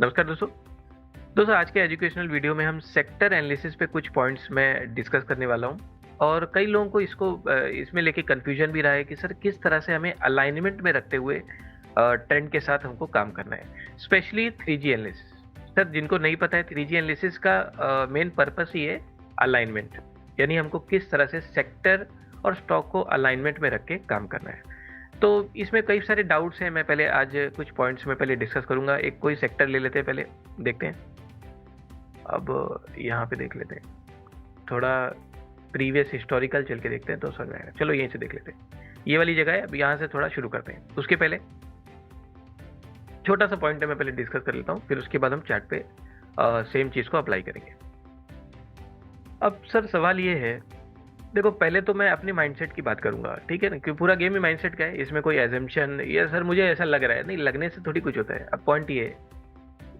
नमस्कार दोस्तों। दोस्तों आज के एजुकेशनल वीडियो में हम सेक्टर एनालिसिस पे कुछ पॉइंट्स मैं डिस्कस करने वाला हूँ और कई लोगों को इसमें लेके कन्फ्यूजन भी रहा है कि सर किस तरह से हमें अलाइनमेंट में रखते हुए ट्रेंड के साथ हमको काम करना है, स्पेशली 3G एनालिसिस। सर जिनको नहीं पता है 3G एनालिसिस का मेन पर्पस ही है अलाइनमेंट, यानी हमको किस तरह से सेक्टर और स्टॉक को अलाइनमेंट में रख के काम करना है। तो इसमें कई सारे डाउट्स हैं। मैं पहले आज कुछ पॉइंट्स में पहले डिस्कस करूंगा। एक कोई सेक्टर ले लेते हैं, पहले देखते हैं। अब यहाँ पे देख लेते हैं, थोड़ा प्रीवियस हिस्टोरिकल चल के देखते हैं तो समझ में आएगा। चलो यहीं से देख लेते हैं, ये वाली जगह है। अब यहाँ से थोड़ा शुरू करते हैं। उसके पहले छोटा सा पॉइंट है, मैं पहले डिस्कस कर लेता हूँ, फिर उसके बाद हम चार्ट पे सेम चीज़ को अप्लाई करेंगे। अब सर सवाल ये है, देखो पहले तो मैं अपने माइंडसेट की बात करूंगा, ठीक है ना, क्योंकि पूरा गेम ही माइंडसेट का है। इसमें कोई एजम्पशन या सर मुझे ऐसा लग रहा है, नहीं लगने से थोड़ी कुछ होता है। अब पॉइंट ये है,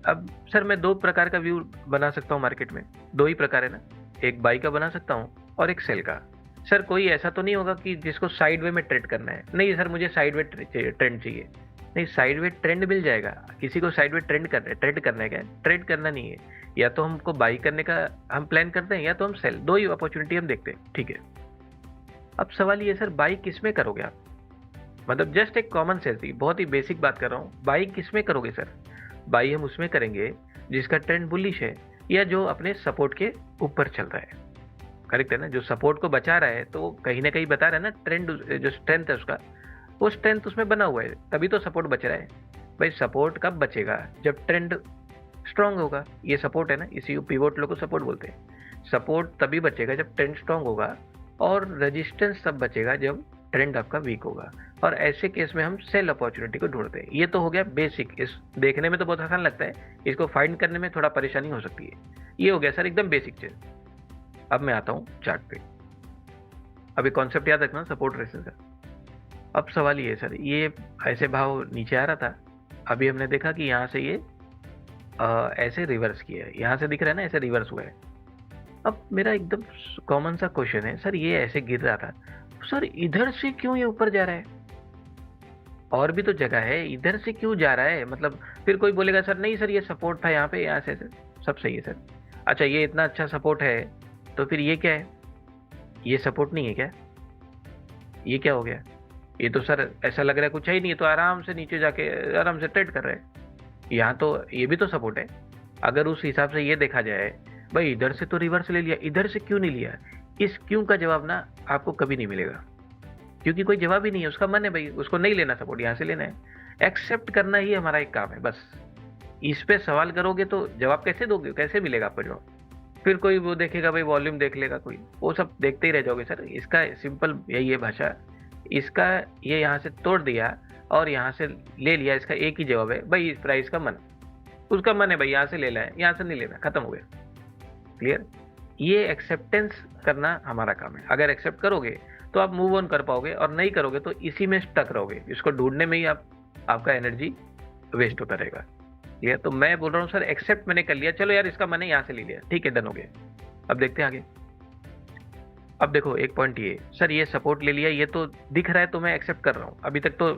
अब सर मैं दो प्रकार का व्यू बना सकता हूँ मार्केट में। दो ही प्रकार है ना, एक बाई का बना सकता हूँ और एक सेल का। सर कोई ऐसा तो नहीं होगा कि जिसको साइड वे में ट्रेड करना है। नहीं सर, मुझे साइड वे ट्रेंड चाहिए। नहीं, साइड वे ट्रेंड मिल जाएगा। किसी को साइड वे ट्रेड करना है, क्या ट्रेड करना नहीं है। या तो हमको बाई करने का हम प्लान करते हैं, या तो हम सेल। दो ही अपॉर्चुनिटी हम देखते हैं, ठीक है। अब सवाल ये सर, बाई किस में करोगे आप? मतलब जस्ट एक कॉमन सेंस ही, बहुत ही बेसिक बात कर रहा हूँ। बाई किस में करोगे सर? बाई हम उसमें करेंगे जिसका ट्रेंड बुलिश है, या जो अपने सपोर्ट के ऊपर चल रहा है। करेक्ट है ना, जो सपोर्ट को बचा रहा है, तो कहीं ना कहीं बता रहा है ना, ट्रेंड जो स्ट्रेंथ है उसका, वो स्ट्रेंथ उसमें बना हुआ है, तभी तो सपोर्ट बच रहा है। भाई सपोर्ट कब बचेगा? जब ट्रेंड स्ट्रांग होगा। ये सपोर्ट है ना, इसी पिवोट लोग को सपोर्ट बोलते हैं। सपोर्ट तभी बचेगा जब ट्रेंड स्ट्रांग होगा, और रेजिस्टेंस तब बचेगा जब ट्रेंड आपका वीक होगा। और ऐसे केस में हम सेल अपॉर्चुनिटी को ढूंढते हैं। ये तो हो गया बेसिक। इस देखने में तो बहुत आसान लगता है, इसको फाइंड करने में थोड़ा परेशानी हो सकती है। ये हो गया सर एकदम बेसिक चीज। अब मैं आता हूँ चार्ट पे। अभी कॉन्सेप्ट याद रखना, सपोर्ट रेजिस्टेंस का। अब सवाल ये है सर, ये ऐसे भाव नीचे आ रहा था, अभी हमने देखा कि यहाँ से ये ऐसे रिवर्स किया है। यहाँ से दिख रहा है ना, ऐसे रिवर्स हुआ है। अब मेरा एकदम कॉमन सा क्वेश्चन है, सर ये ऐसे गिर रहा था, सर इधर से क्यों ये ऊपर जा रहा है? और भी तो जगह है, इधर से क्यों जा रहा है? मतलब फिर कोई बोलेगा सर नहीं सर, ये सपोर्ट था यहाँ पे, यहाँ से सब सही है सर। अच्छा, ये इतना अच्छा सपोर्ट है, तो फिर ये क्या है? ये सपोर्ट नहीं है क्या? ये क्या हो गया? ये तो सर ऐसा लग रहा है कुछ है ही नहीं, है तो आराम से नीचे जाके आराम से ट्रेड कर रहे हैं। यहाँ तो ये भी तो सपोर्ट है। अगर उस हिसाब से ये देखा जाए, भाई इधर से तो रिवर्स ले लिया, इधर से क्यों नहीं लिया? इस क्यों का जवाब ना आपको कभी नहीं मिलेगा, क्योंकि कोई जवाब ही नहीं है। उसका मन है भाई, उसको नहीं लेना सपोर्ट, यहाँ से लेना है। एक्सेप्ट करना ही हमारा एक काम है बस। इस पे सवाल करोगे तो जवाब कैसे दोगे? कैसे मिलेगा आपको जवाब? फिर कोई वो देखेगा, भाई वॉल्यूम देख लेगा कोई, वो सब देखते ही रह जाओगे। सर इसका सिंपल यही है भाषा। इसका ये यहाँ से तोड़ दिया और यहाँ से ले लिया, इसका एक ही जवाब है भाई, इस प्राइस का मन, उसका मन है भाई यहाँ से ले लाए, यहाँ से नहीं लेना, खत्म हो गया। क्लियर? ये एक्सेप्टेंस करना हमारा काम है। अगर एक्सेप्ट करोगे तो आप मूव ऑन कर पाओगे, और नहीं करोगे तो इसी में स्टक रहोगे। इसको ढूंढने में ही आपका एनर्जी वेस्ट होता रहेगा। क्लियर? तो मैं बोल रहा हूँ सर, एक्सेप्ट मैंने कर लिया, चलो यार इसका मैंने यहाँ से ले लिया, ठीक है, डन हो गया। अब देखते हैं आगे। अब देखो एक पॉइंट ये, सर ये सपोर्ट ले लिया, ये तो दिख रहा है तो मैं एक्सेप्ट कर रहा हूँ। अभी तक तो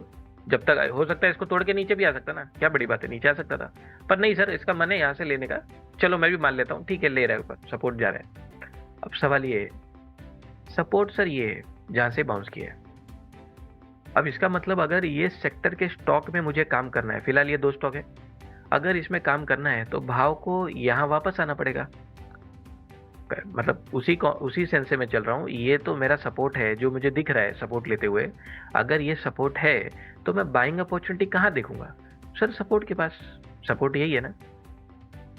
जब तक हो सकता है इसको तोड़ के नीचे भी आ सकता ना, क्या बड़ी बात है, नीचे आ सकता था। पर नहीं सर, इसका मन है यहाँ से लेने का, चलो मैं भी मान लेता हूँ, ठीक है, ले रहा है ऊपर, सपोर्ट जा रहा है। अब सवाल ये है, सपोर्ट सर ये है जहाँ से बाउंस किया है। अब इसका मतलब अगर ये सेक्टर के स्टॉक में मुझे काम करना है, फिलहाल ये दो स्टॉक है, अगर इसमें काम करना है तो भाव को यहाँ वापस आना पड़ेगा। मतलब उसी सेंस से मैं चल रहा हूँ। ये तो मेरा सपोर्ट है जो मुझे दिख रहा है सपोर्ट लेते हुए। अगर ये सपोर्ट है तो मैं बाइंग अपॉर्चुनिटी कहाँ देखूंगा? सर सपोर्ट के पास। सपोर्ट यही है ना,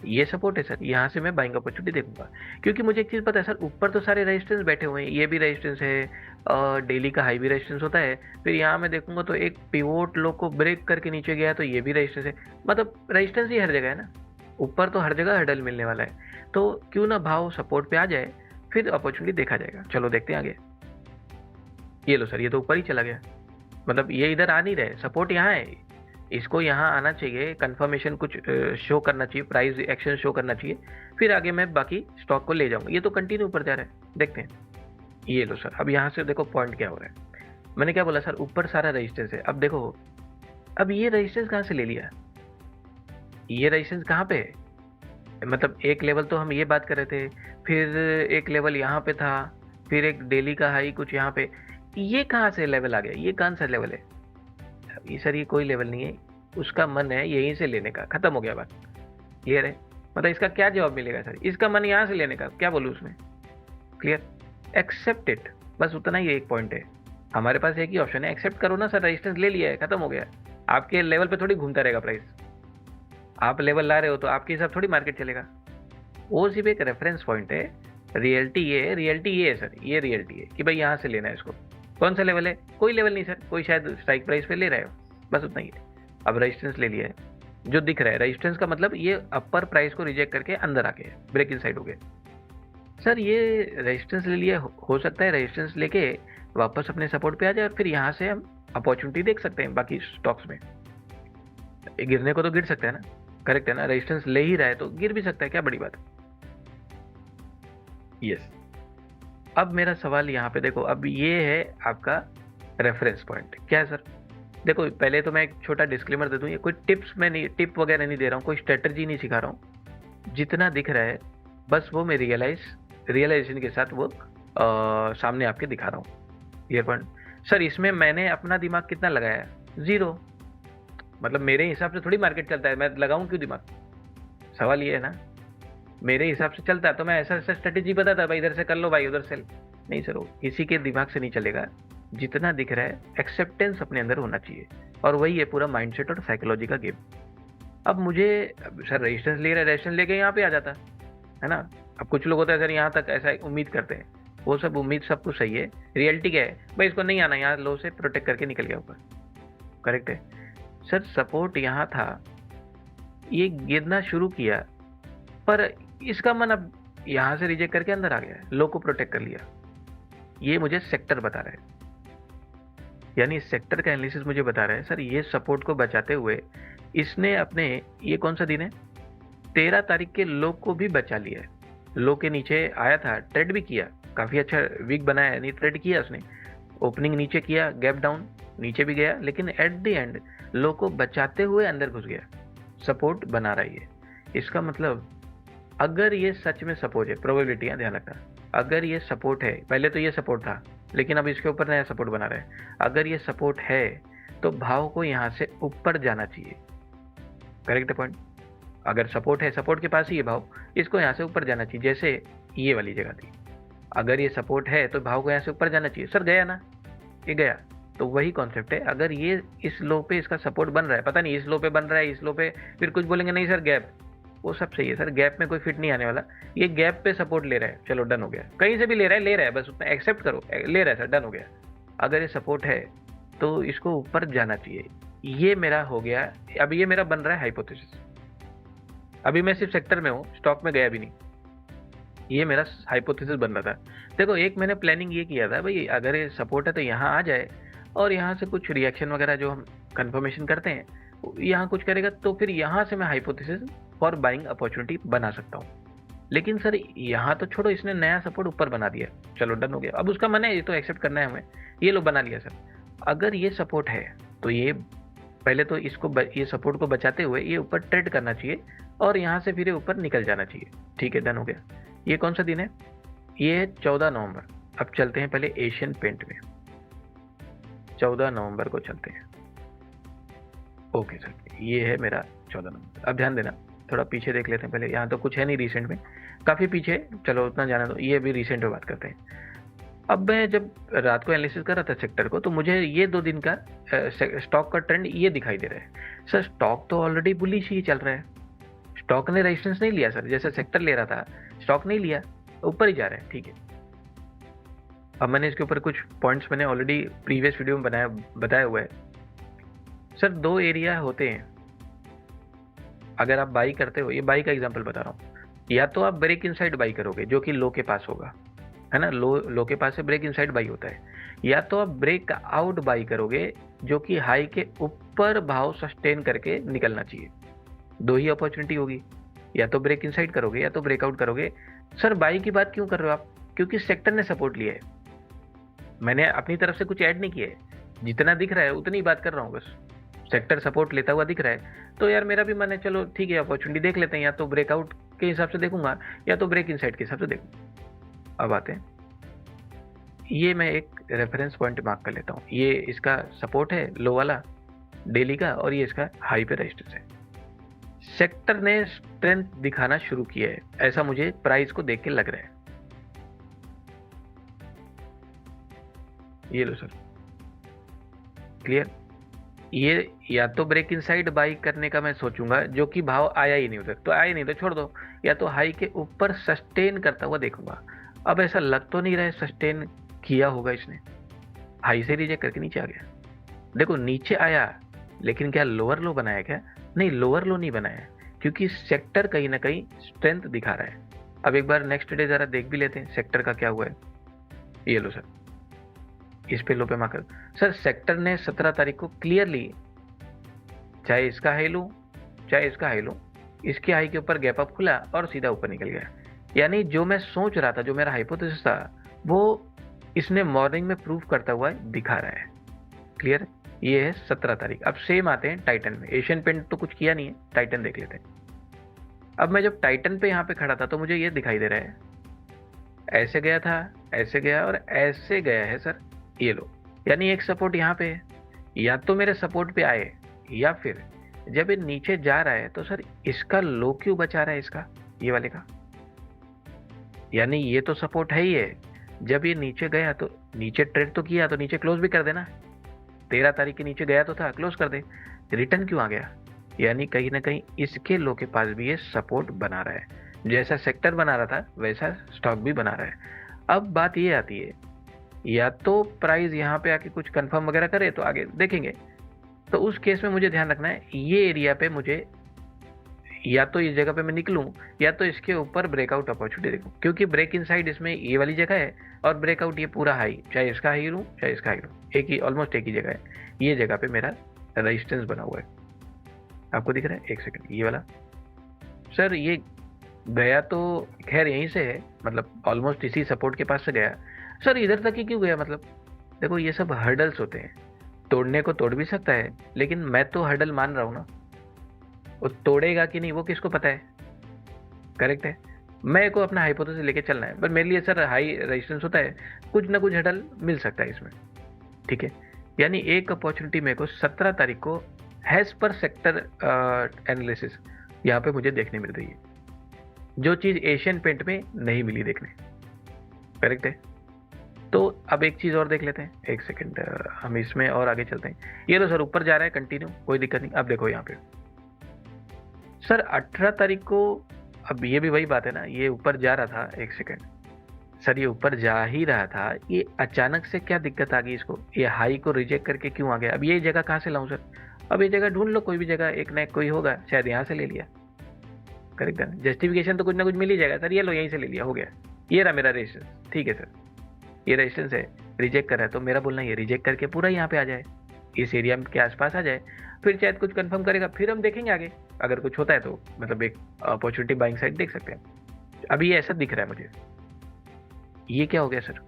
ये सपोर्ट है सर, यहाँ से मैं बाइंग अपॉर्चुनिटी देखूंगा। क्योंकि मुझे एक चीज पता है सर, ऊपर तो सारे रेजिस्टेंस बैठे हुए हैं, ये भी रेजिस्टेंस है, डेली का हाई भी रेजिस्टेंस होता है। फिर यहाँ मैं देखूंगा तो एक पिवोट लो को ब्रेक करके नीचे गया, तो ये भी रेजिस्टेंस है। मतलब रेजिस्टेंस ही हर जगह है ना, ऊपर तो हर जगह हर्डल मिलने वाला है। तो क्यों ना भाव सपोर्ट पे आ जाए, फिर अपॉर्चुनिटी देखा जाएगा। चलो देखते हैं आगे। ये लो सर, ये तो ऊपर ही चला गया, मतलब ये इधर आ नहीं रहे, सपोर्ट यहाँ है, इसको यहाँ आना चाहिए, कंफर्मेशन कुछ शो करना चाहिए, प्राइस एक्शन शो करना चाहिए, फिर आगे मैं बाकी स्टॉक को ले जाऊंगा। ये तो कंटिन्यू ऊपर जा रहा है, देखते हैं। ये लो सर, अब यहाँ से देखो पॉइंट क्या हो रहा है। मैंने क्या बोला सर, ऊपर सारा रेजिस्टेंस है। अब देखो, अब ये रेजिस्टेंस कहाँ से ले लिया? ये रेजिस्टेंस कहाँ पे है? मतलब एक लेवल तो हम ये बात कर रहे थे, फिर एक लेवल यहाँ पे था, फिर एक डेली का हाई कुछ यहाँ पे, ये कहाँ से लेवल आ गया? ये कौन सा लेवल है? ये सर ये कोई लेवल नहीं है, उसका मन है यहीं से लेने का, खत्म हो गया बात। क्लियर है? मतलब इसका क्या जवाब मिलेगा सर? इसका मन यहाँ से लेने का, क्या बोलूँ उसमें? क्लियर? एक्सेप्ट इट, बस उतना ही एक पॉइंट है। हमारे पास एक ही ऑप्शन है, एक्सेप्ट करो ना सर, रेजिस्टेंस ले लिया है, खत्म हो गया। आपके लेवल पे थोड़ी घूमता रहेगा प्राइस, आप लेवल ला रहे हो तो आपके हिसाब थोड़ी मार्केट चलेगा। वो सिर्फ एक रेफरेंस पॉइंट है। रियलिटी ये है, रियलिटी ये है सर, ये रियलिटी है कि भाई यहाँ से लेना है इसको। कौन सा लेवल है? कोई लेवल नहीं सर, कोई शायद स्ट्राइक प्राइस पे ले रहे हो, बस उतना ही है। अब रेजिस्टेंस ले लिया है, जो दिख रहा है रेजिस्टेंस का मतलब ये अपर प्राइस को रिजेक्ट करके अंदर आ गया, ब्रेक इन साइड हो गया। सर ये रेजिस्टेंस ले लिया, हो सकता है रेजिस्टेंस लेके वापस अपने सपोर्ट पे आ जाए और फिर यहाँ से हम अपॉर्चुनिटी देख सकते हैं बाकी स्टॉक्स में। गिरने को तो गिर सकता है ना, करेक्ट है ना? रेजिस्टेंस ले ही रहा है तो गिर भी सकता है, क्या बड़ी बात है। यस। अब मेरा सवाल यहाँ पे देखो, अब ये है आपका रेफरेंस पॉइंट, क्या है सर? देखो पहले तो मैं एक छोटा डिस्क्लेमर दे दूं, ये कोई टिप्स में नहीं, टिप वगैरह नहीं दे रहा हूँ, कोई स्ट्रेटजी नहीं सिखा रहा हूँ। जितना दिख रहा है बस वो मैं रियलाइजेशन के साथ वो सामने आपके दिखा रहा हूँ। ये पॉइंट सर, इसमें मैंने अपना दिमाग कितना लगाया है? 0। मतलब मेरे हिसाब से थोड़ी मार्केट चलता है, मैं लगाऊं क्यों दिमाग? सवाल ये है ना, मेरे हिसाब से चलता है तो मैं ऐसा ऐसा स्ट्रेटेजी बताता भाई, इधर से कर लो भाई, उधर से नहीं सर, वो किसी के दिमाग से नहीं चलेगा। जितना दिख रहा है एक्सेप्टेंस अपने अंदर होना चाहिए, और वही है पूरा माइंडसेट और साइकोलॉजी का गेम। अब मुझे सर रेजिस्टेंस ले रहा है, रेजिस्टेंस लेके यहाँ पे आ जाता है ना। अब कुछ लोग होता है सर यहाँ तक ऐसा उम्मीद करते हैं, वो सब उम्मीद सब कुछ सही है, रियलिटी क्या है भाई? इसको नहीं आना, यहाँ लो से प्रोटेक्ट करके निकल गया ऊपर, करेक्ट है। सर सपोर्ट यहाँ था, ये गिरना शुरू किया, पर इसका मन अब यहाँ से रिजेक्ट करके अंदर आ गया, लो को प्रोटेक्ट कर लिया। ये मुझे सेक्टर बता रहा है, यानी सेक्टर का एनालिसिस मुझे बता रहा है सर ये सपोर्ट को बचाते हुए इसने अपने, ये कौन सा दिन है, 13 तारीख के लो को भी बचा लिया है। लो के नीचे आया था, ट्रेड भी किया, काफी अच्छा वीक बनाया, यानी ट्रेड किया उसने, ओपनिंग नीचे किया, गैप डाउन, नीचे भी गया, लेकिन एट द एंड लो को बचाते हुए अंदर घुस गया, सपोर्ट बना रहा है। इसका मतलब अगर ये सच में सपोर्ट है, प्रोबेबिलिटी ध्यान रखना, अगर ये सपोर्ट है, पहले तो ये सपोर्ट था लेकिन अब इसके ऊपर नया सपोर्ट बना रहा है, अगर ये सपोर्ट है तो भाव को यहाँ से ऊपर जाना चाहिए, करेक्ट पॉइंट। अगर सपोर्ट है, सपोर्ट के पास ही ये भाव, इसको यहाँ से ऊपर जाना चाहिए, जैसे ये वाली जगह थी। अगर ये सपोर्ट है तो भाव को यहाँ से ऊपर जाना चाहिए। सर गया ना, ये गया, तो वही कॉन्सेप्ट है। अगर ये इस लो पे इसका सपोर्ट बन रहा है, पता नहीं इस लो पे बन रहा है, इस लो पे, फिर कुछ बोलेंगे नहीं सर गैप, वो सब सही है सर, गैप में कोई फिट नहीं आने वाला, ये गैप पे सपोर्ट ले रहा है, चलो डन हो गया, कहीं से भी ले रहा है बस उतना एक्सेप्ट करो, ले रहा है सर, डन हो गया। अगर ये सपोर्ट है तो इसको ऊपर जाना चाहिए, ये मेरा हो गया। अब ये मेरा बन रहा है हाइपोथेसिस, अभी मैं सिर्फ सेक्टर में हूँ, स्टॉक में गया भी नहीं, ये मेरा हाइपोथेसिस बन रहा था। देखो एक मैंने प्लानिंग ये किया था भाई, अगर ये सपोर्ट है तो यहाँ आ जाए और यहाँ से कुछ रिएक्शन वगैरह जो हम कंफर्मेशन करते हैं, यहाँ कुछ करेगा तो फिर यहाँ से मैं हाइपोथेसिस फॉर बाइंग अपॉर्चुनिटी बना सकता हूँ। लेकिन सर यहाँ तो छोड़ो, इसने नया सपोर्ट ऊपर बना दिया, चलो डन हो गया, अब उसका मन है ये तो एक्सेप्ट करना है हमें, ये लो बना लिया सर। अगर ये सपोर्ट है तो ये पहले तो इसको ये सपोर्ट को बचाते हुए ये ऊपर ट्रेड करना चाहिए और यहाँ से फिर ऊपर निकल जाना चाहिए, ठीक है डन हो गया। ये कौन सा दिन है? ये है 14 नवंबर। अब चलते हैं पहले एशियन पेंट में, 14 नवंबर को चलते हैं। ओके सर, ये है मेरा 14 नंबर। अब ध्यान देना, थोड़ा पीछे देख लेते हैं पहले, यहाँ तो कुछ है नहीं रिसेंट में, काफ़ी पीछे, चलो उतना जाना दो, ये भी रिसेंट में बात करते हैं। अब मैं जब रात को एनालिसिस कर रहा था सेक्टर को, तो मुझे ये 2 दिन का स्टॉक का ट्रेंड ये दिखाई दे रहा है। सर स्टॉक तो ऑलरेडी बुलिश ही चल रहा है, स्टॉक ने रेजिस्टेंस नहीं लिया सर, जैसे सेक्टर ले रहा था स्टॉक नहीं लिया, ऊपर ही जा रहा है, ठीक है। अब मैंने इसके ऊपर कुछ पॉइंट्स मैंने ऑलरेडी प्रीवियस वीडियो में बताया हुआ है। सर 2 एरिया होते हैं, अगर आप बाई करते हो, ये बाई का एग्जांपल बता रहा हूँ, या तो आप ब्रेक इनसाइड बाई करोगे जो कि लो के पास होगा, है ना, लो के पास से ब्रेक इनसाइड बाई होता है, या तो आप ब्रेक आउट बाई करोगे जो कि हाई के ऊपर भाव सस्टेन करके निकलना चाहिए। 2 ही अपॉर्चुनिटी होगी, या तो ब्रेक इनसाइड करोगे या तो ब्रेकआउट करोगे। सर बाई की बात क्यों कर रहे हो आप? क्योंकि सेक्टर ने सपोर्ट लिया है, मैंने अपनी तरफ से कुछ ऐड नहीं किया है, जितना दिख रहा है उतनी बात कर रहा हूँ बस, सेक्टर सपोर्ट लेता हुआ दिख रहा है, तो यार मेरा भी मन है चलो ठीक है अपॉर्चुनिटी देख लेते हैं, या तो ब्रेकआउट के हिसाब से देखूंगा या तो ब्रेक इनसाइड के हिसाब से देखूंगा। अब आते हैं, ये मैं एक रेफरेंस पॉइंट मार्क कर लेता हूँ, ये इसका सपोर्ट है लो वाला डेली का, और ये इसका हाई पे रेजिस्टेंस है। सेक्टर ने स्ट्रेंथ दिखाना शुरू किया है, ऐसा मुझे प्राइस को देख के लग रहा है। ये लो सर, क्लियर। ये या तो ब्रेक इनसाइड बाई करने का मैं सोचूंगा, जो कि भाव आया ही नहीं उधर, तो आया नहीं तो छोड़ दो, या तो हाई के ऊपर सस्टेन करता हुआ देखूंगा। अब ऐसा लग तो नहीं रहा है सस्टेन किया होगा इसने, हाई से रिजेक्ट करके नीचे आ गया। देखो नीचे आया, लेकिन क्या लोअर लो बनाया क्या? नहीं, लोअर लो नहीं बनाया, क्योंकि सेक्टर कहीं ना कहीं स्ट्रेंथ दिखा रहा है। अब एक बार नेक्स्ट डे जरा देख भी लेते हैं सेक्टर का क्या हुआ है। ये लो सर, इस पे लो पे मार्कर। सर सेक्टर ने 17 तारीख को क्लियरली, चाहे इसका हाई लूं चाहे इसका हाई लूं, इसके हाई के ऊपर गैप अप खुला और सीधा ऊपर निकल गया। यानी जो मैं सोच रहा था, जो मेरा हाइपोथेसिस था, वो इसने मॉर्निंग में प्रूव करता हुआ दिखा रहा है। क्लियर। ये है 17 तारीख। अब सेम आते हैं टाइटन में। एशियन पेंट तो कुछ किया नहीं है, टाइटन देख लेते हैं। अब मैं जब टाइटन पे यहाँ पे खड़ा था तो मुझे ये दिखाई दे रहा है, ऐसे गया था, ऐसे गया और ऐसे गया है सर, ये लो। यानी एक सपोर्ट यहाँ पे है, या तो मेरे सपोर्ट पे आए, या फिर जब ये नीचे जा रहा है तो सर इसका लो क्यों बचा रहा है, इसका ये वाले का। यानी ये तो सपोर्ट है ही है, जब ये नीचे गया तो नीचे ट्रेड तो किया, तो नीचे क्लोज भी कर देना। 13 तारीख के नीचे गया तो था, क्लोज कर दे। रिटर्न क्यों आ गया? यानी कहीं ना कहीं इसके लो के पास भी ये सपोर्ट बना रहा है, जैसा सेक्टर बना रहा था वैसा स्टॉक भी बना रहा है। अब बात ये आती है, या तो प्राइस यहाँ पे आके कुछ कंफर्म वगैरह करे तो आगे देखेंगे, तो उस केस में मुझे ध्यान रखना है ये एरिया पे मुझे, या तो इस जगह पे मैं निकलूं, या तो इसके ऊपर ब्रेकआउट अपॉर्चुनिटी देखूं, क्योंकि ब्रेक इनसाइड इसमें ये वाली जगह है और ब्रेकआउट ये पूरा हाई, चाहे इसका हाई लूं चाहे इसका हाई लूं, एक ही ऑलमोस्ट एक ही जगह है। ये जगह पे मेरा रेजिस्टेंस बना हुआ है, आपको दिख रहा है? एक सेकंड, ये वाला सर, ये गया तो खैर यहीं से है, मतलब ऑलमोस्ट इसी सपोर्ट के पास से गया सर, इधर तक ही क्यों गया? मतलब देखो ये सब हर्डल्स होते हैं, तोड़ने को तोड़ भी सकता है, लेकिन मैं तो हर्डल मान रहा हूं ना, वो तोड़ेगा कि नहीं वो किसको पता है। करेक्ट है, मैं को अपना हाइपोथेसिस लेके चलना है, पर मेरे लिए सर हाई रेजिस्टेंस होता है, कुछ ना कुछ हर्डल मिल सकता है इसमें। ठीक है, यानी एक अपॉर्चुनिटी मेरे को 17 तारीख को हैज पर सेक्टर एनालिसिस यहाँ पे मुझे देखने मिल रही है, जो चीज एशियन पेंट में नहीं मिली देखने। करेक्ट है, तो अब एक चीज और देख लेते हैं, एक सेकंड, हम इसमें और आगे चलते हैं। ये तो सर ऊपर जा रहा है कंटिन्यू, कोई दिक्कत नहीं। अब देखो यहाँ पे सर 18 तारीख को, अब ये भी वही बात है ना, ये ऊपर जा रहा था, एक सेकंड सर, ये ऊपर जा ही रहा था, ये अचानक से क्या दिक्कत आ गई इसको, ये हाई को रिजेक्ट करके क्यों आ गया? अब ये जगह कहाँ से लाऊं सर? अब ये जगह ढूंढ लो, कोई भी जगह, एक ना एक कोई होगा, शायद यहाँ से ले लिया। करेक्ट है, जस्टिफिकेशन तो कुछ ना कुछ मिल ही जाएगा सर, ये लो यहीं से ले लिया, हो गया। ये रहा मेरा रेजिस्टेंस, ठीक है सर, ये रेजिस्टेंस है, रिजेक्ट कर रहा है, तो मेरा बोलना ये रिजेक्ट करके पूरा यहाँ पे आ जाए, इस एरिया के आसपास आ जाए, फिर शायद कुछ कंफर्म करेगा, फिर हम देखेंगे आगे, अगर कुछ होता है तो मतलब एक अपॉर्चुनिटी बाइंग साइड देख सकते हैं। अभी ये ऐसा दिख रहा है मुझे। ये क्या हो गया सर?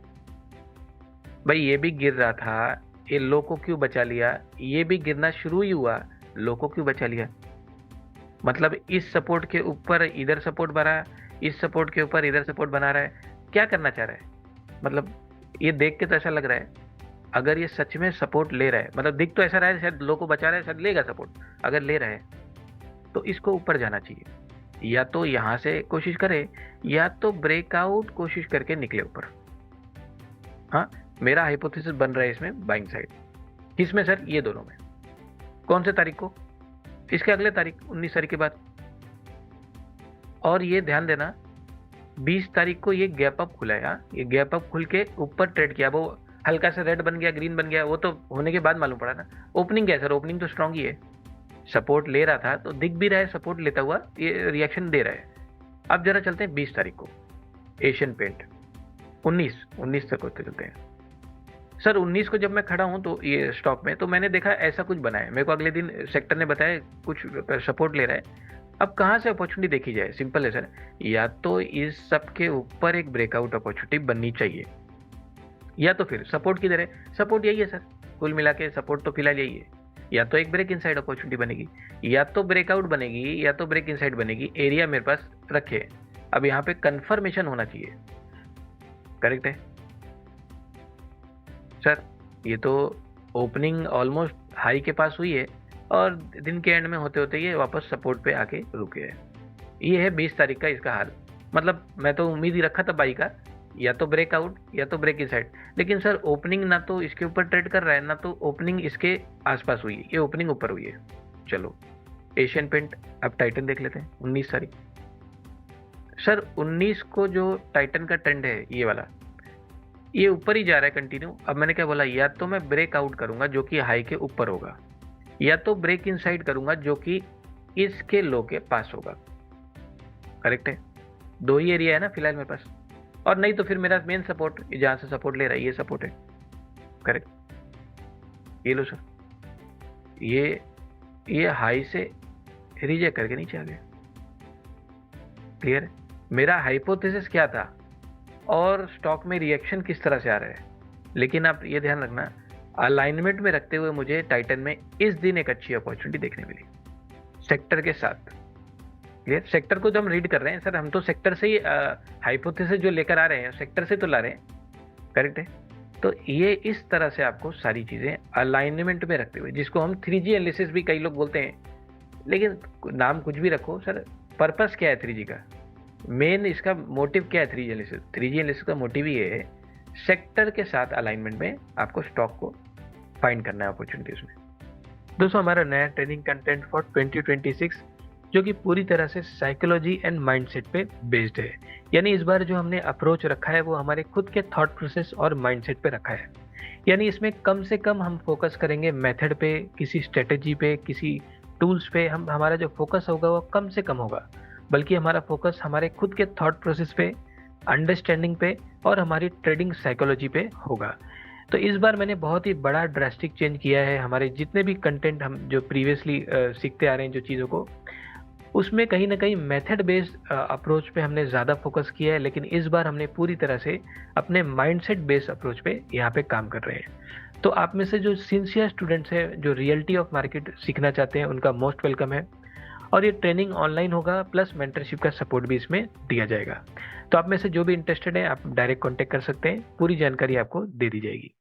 भाई ये भी गिर रहा था, ये लो को क्यों बचा लिया? ये भी गिरना शुरू ही हुआ, लो को क्यों बचा लिया? मतलब इस सपोर्ट के ऊपर इधर सपोर्ट बना, इस सपोर्ट के ऊपर इधर सपोर्ट बना रहा है, क्या करना चाह रहा है? मतलब ये देख के तो ऐसा लग रहा है, अगर ये सच में सपोर्ट ले रहा है, मतलब दिख तो ऐसा रहा है शायद लो को बचा रहा है, शायद लेगा सपोर्ट, अगर ले रहा है तो इसको ऊपर जाना चाहिए, या तो यहां से कोशिश करे, या तो ब्रेकआउट कोशिश करके निकले ऊपर। हाँ, मेरा हाइपोथेसिस बन रहा है इसमें बाइंग साइड। किसमें सर? ये दोनों में। कौन से तारीख को? इसके अगले तारीख, 19 तारीख के बाद। और ये ध्यान देना 20 तारीख को ये गैप अप खुला है, हाँ, ये गैप अप खुल के ऊपर ट्रेड किया, वो हल्का सा रेड बन गया, ग्रीन बन गया, वो तो होने के बाद मालूम पड़ा ना। ओपनिंग क्या है सर? ओपनिंग तो स्ट्रांग ही है, सपोर्ट ले रहा था तो दिख भी रहा है सपोर्ट लेता हुआ, ये रिएक्शन दे रहा है। अब जरा चलते हैं 20 तारीख को, एशियन पेंट 19 तक होते चलते हैं सर। 19 को जब मैं खड़ा हूं तो ये स्टॉक में, तो मैंने देखा ऐसा कुछ बना है, मेरे को अगले दिन सेक्टर ने बताया कुछ सपोर्ट ले रहा है। अब कहां से अपॉर्चुनिटी देखी जाए? सिंपल है सर, या तो इस सब के ऊपर एक ब्रेकआउट अपॉर्चुनिटी बननी चाहिए, या तो फिर सपोर्ट किधर है? सपोर्ट यही है सर, कुल मिला के सपोर्ट तो फिलहाल यही है। या तो एक ब्रेक इनसाइड अपॉर्चुनिटी बनेगी, या तो ब्रेकआउट बनेगी, या तो ब्रेक इनसाइड बनेगी। एरिया मेरे पास रखे। अब यहाँ पे कंफर्मेशन होना चाहिए। करेक्ट है सर? ये तो ओपनिंग ऑलमोस्ट हाई के पास हुई है और दिन के एंड में होते होते ये वापस सपोर्ट पे आके रुके है। ये है 20 तारीख का इसका हाल। मतलब मैं तो उम्मीद ही रखा था बाई का, या तो ब्रेकआउट या तो ब्रेक इनसाइड। लेकिन सर ओपनिंग ना तो इसके ऊपर ट्रेड कर रहा है, ना तो ओपनिंग इसके आसपास हुई है। ये ओपनिंग ऊपर हुई है। चलो एशियन पेंट, अब टाइटन देख लेते हैं 19 तारीख। सर 19 को जो टाइटन का ट्रेंड है ये वाला, ये ऊपर ही जा रहा है कंटिन्यू। अब मैंने क्या बोला, या तो मैं ब्रेक आउट करूंगा जो कि हाई के ऊपर होगा, या तो ब्रेक इनसाइड करूंगा जो कि इसके लो के पास होगा। करेक्ट है? दो ही एरिया है ना फिलहाल मेरे पास। और नहीं तो फिर मेरा मेन सपोर्ट जहां से सपोर्ट ले रहा है ये सपोर्ट है। करेक्ट? ये लो सर, ये हाई से रिजेक्ट करके नीचे आ गया। क्लियर है? मेरा हाइपोथेसिस क्या था और स्टॉक में रिएक्शन किस तरह से आ रहा है। लेकिन आप ये ध्यान रखना, अलाइनमेंट में रखते हुए मुझे टाइटन में इस दिन एक अच्छी अपॉर्चुनिटी देखने मिली सेक्टर के साथ। क्लियर? सेक्टर को जो हम रीड कर रहे हैं सर, हम तो सेक्टर से ही हाइपोथेसिस जो लेकर आ रहे हैं सेक्टर से तो ला रहे हैं। करेक्ट है? तो ये इस तरह से आपको सारी चीजें अलाइनमेंट में रखते हुए, जिसको हम 3G एनालिसिस भी कई लोग बोलते हैं, लेकिन नाम कुछ भी रखो सर, पर्पस क्या है 3G का, मेन इसका मोटिव क्या है 3G एनालिसिस? 3G एनालिसिस का मोटिव ये है सेक्टर के साथ अलाइनमेंट में आपको स्टॉक को फाइंड करना है अपॉर्चुनिटीज में। दोस्तों हमारा नया ट्रेनिंग कंटेंट फॉर 2026 जो कि पूरी तरह से साइकोलॉजी एंड माइंडसेट पे बेस्ड है। यानी इस बार जो हमने अप्रोच रखा है वो हमारे खुद के थॉट प्रोसेस और माइंडसेट पे रखा है। यानी इसमें कम से कम हम फोकस करेंगे मेथड पे, किसी स्ट्रेटेजी पे, किसी टूल्स पे। हमारा जो फोकस होगा वो कम से कम होगा, बल्कि हमारा फोकस हमारे खुद के थॉट प्रोसेस पे, अंडरस्टैंडिंग पे और हमारी ट्रेडिंग साइकोलॉजी पे होगा। तो इस बार मैंने बहुत ही बड़ा ड्रास्टिक चेंज किया है। हमारे जितने भी कंटेंट हम जो प्रीवियसली सीखते आ रहे हैं जो चीज़ों को, उसमें कहीं ना कहीं मेथड बेस्ड अप्रोच पे हमने ज़्यादा फोकस किया है। लेकिन इस बार हमने पूरी तरह से अपने माइंडसेट बेस्ड अप्रोच पे यहाँ पे काम कर रहे हैं। तो आप में से जो सिंसियर स्टूडेंट्स हैं, जो रियलिटी ऑफ मार्केट सीखना चाहते हैं, उनका मोस्ट वेलकम है। और ये ट्रेनिंग ऑनलाइन होगा, प्लस मेंटरशिप का सपोर्ट भी इसमें दिया जाएगा। तो आप में से जो भी इंटरेस्टेड है आप डायरेक्ट कांटेक्ट कर सकते हैं, पूरी जानकारी आपको दे दी जाएगी।